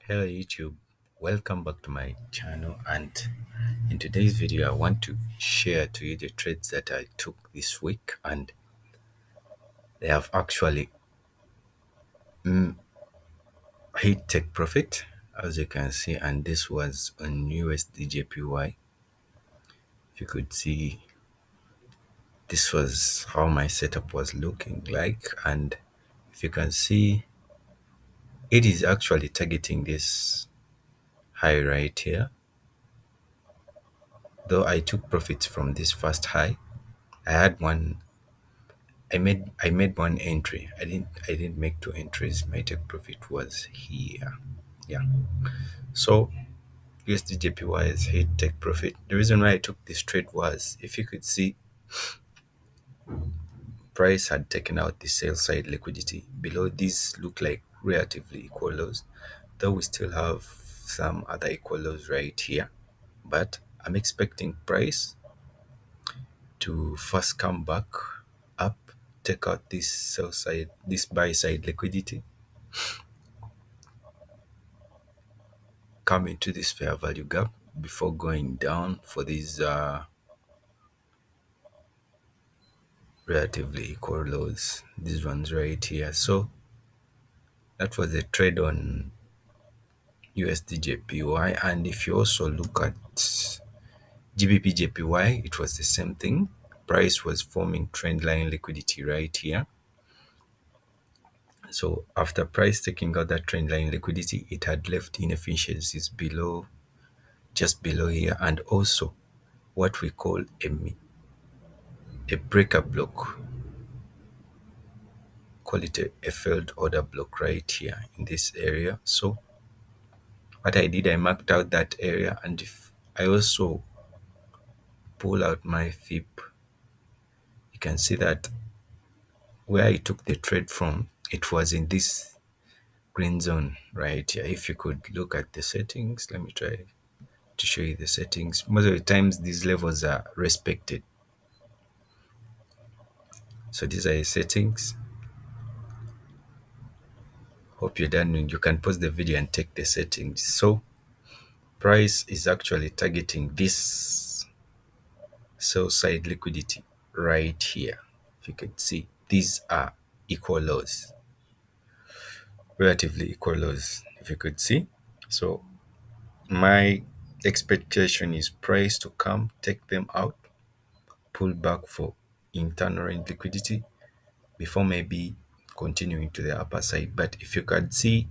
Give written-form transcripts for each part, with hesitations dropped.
Hello YouTube, welcome back to my channel, and in today's video I want to share to you the trades that I took this week, and they have actually hit take profit, as you can see. And this was on usdjpy. If you could see, this was how my setup was looking like, and if you can see, it is actually targeting this high right here. Though I took profits from this first high, I had one. I made one entry. I didn't make two entries. My take profit was here. Yeah. So USDJPY has hit take profit. The reason why I took this trade was, if you could see, price had taken out the sell side liquidity. Below these look like relatively equal lows, though we still have some other equal lows right here. But I'm expecting price to first come back up, take out this sell side, this buy side liquidity, come into this fair value gap before going down for these relatively equal lows, these ones right here. So that was a trade on USDJPY. And if you also look at gbpjpy, it was the same thing. Price was forming trend line liquidity right here. So after price taking out that trend line liquidity, it had left inefficiencies below, just below here, and also what we call a breaker block. Call it a failed order block right here in this area. So what I did, I marked out that area, and if I also pull out my FIP, you can see that where I took the trade from, it was in this green zone right here. If you could look at the settings, let me try to show you the settings. Most of the times these levels are respected. So these are the settings. Hope you're done. You can pause the video and take the settings. So price is actually targeting this sell side liquidity right here. If you could see, these are equal lows, relatively equal lows, if you could see. So my expectation is price to come, take them out, pull back for internal range liquidity before maybe continuing to the upper side. But if you could see,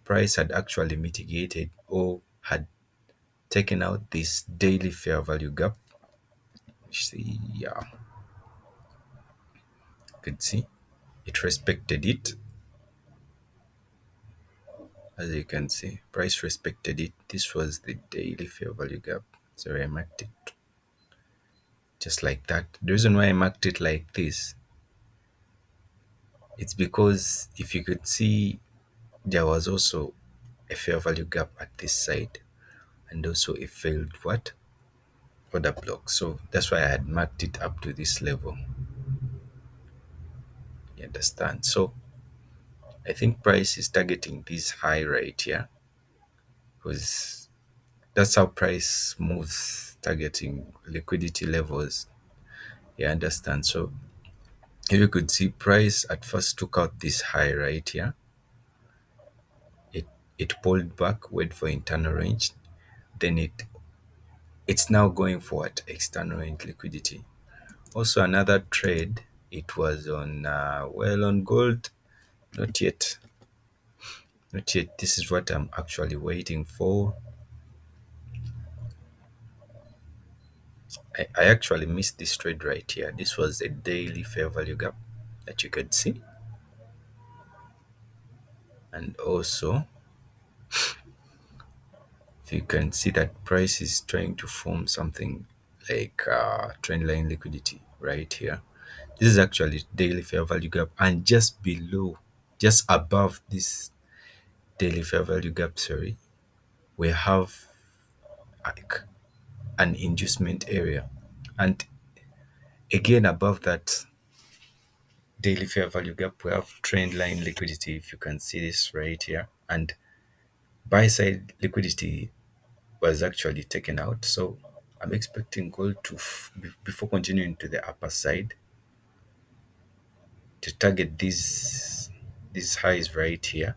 price had actually mitigated or had taken out this daily fair value gap. See, yeah, you could see it respected it. As you can see, price respected it. This was the daily fair value gap. So I marked it just like that. The reason why I marked it like this, it's because if you could see, there was also a fair value gap at this side, and also a failed what? Order block. So that's why I had marked it up to this level. You understand? So I think price is targeting this high right here, because that's how price moves, targeting liquidity levels. You understand? So if you could see, price at first took out this high right here. It pulled back, wait for internal range, then it's now going for what? External range liquidity. Also another trade, it was on well, on gold, not yet, not yet. This is what I'm actually waiting for. I actually missed this trade right here. This was a daily fair value gap that you could see, and also if you can see that price is trying to form something like trend line liquidity right here. This is actually daily fair value gap, and just below, just above this daily fair value gap, sorry, we have like an inducement area, and again above that daily fair value gap we have trend line liquidity. If you can see this right here, and buy side liquidity was actually taken out. So I'm expecting gold to, before continuing to the upper side, to target these highs right here.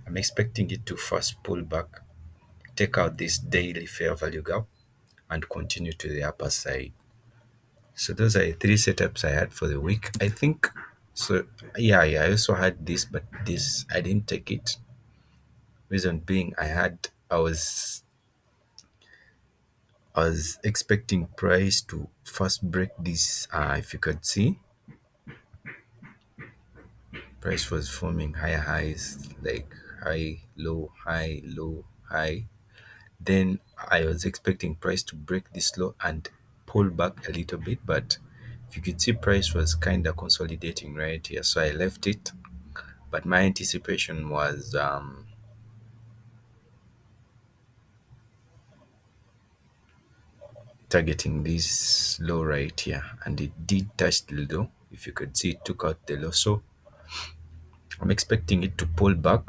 I'm expecting it to first pull back, take out this daily fair value gap, and continue to the upper side. So those are the three setups I had for the week, I think. So yeah, I also had this, but this I didn't take it. Reason being, I was expecting price to first break this. If you could see, price was forming higher highs, like high, low, high, low, high. Then I was expecting price to break this low and pull back a little bit, but if you could see, price was kind of consolidating right here, so I left it. But my anticipation was targeting this low right here, and it did touch the low. If you could see, it took out the low, so I'm expecting it to pull back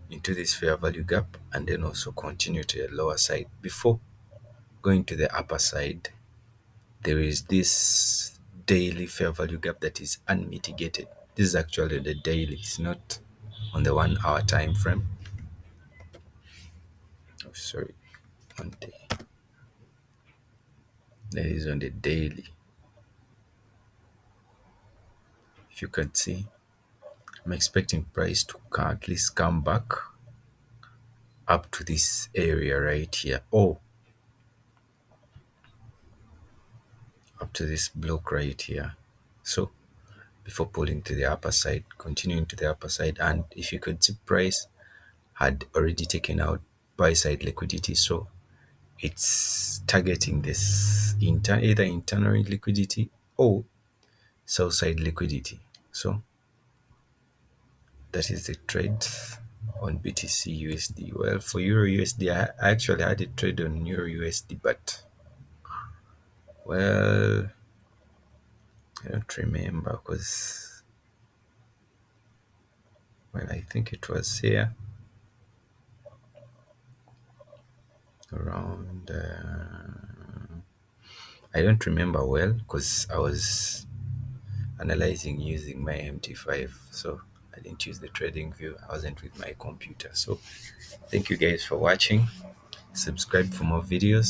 into this fair value gap and then also continue to the lower side before going to the upper side. There is this daily fair value gap that is unmitigated. This is actually the daily, it's not on the 1 hour time frame. Oh, sorry, on the that is on the daily. If you can see, I'm expecting price to at least come back up to this area right here. Oh, up to this block right here. So before pulling to the upper side, continuing to the upper side, and if you could see, price had already taken out buy side liquidity, so it's targeting this either internal liquidity or sell side liquidity. So that is the trade on BTC USD. Well, for Euro USD, I actually had a trade on Euro USD, but well, I don't remember because, well, I think it was here around. I don't remember well because I was analyzing using my MT5, so I didn't use the trading view. I wasn't with my computer. So thank you guys for watching. Subscribe for more videos.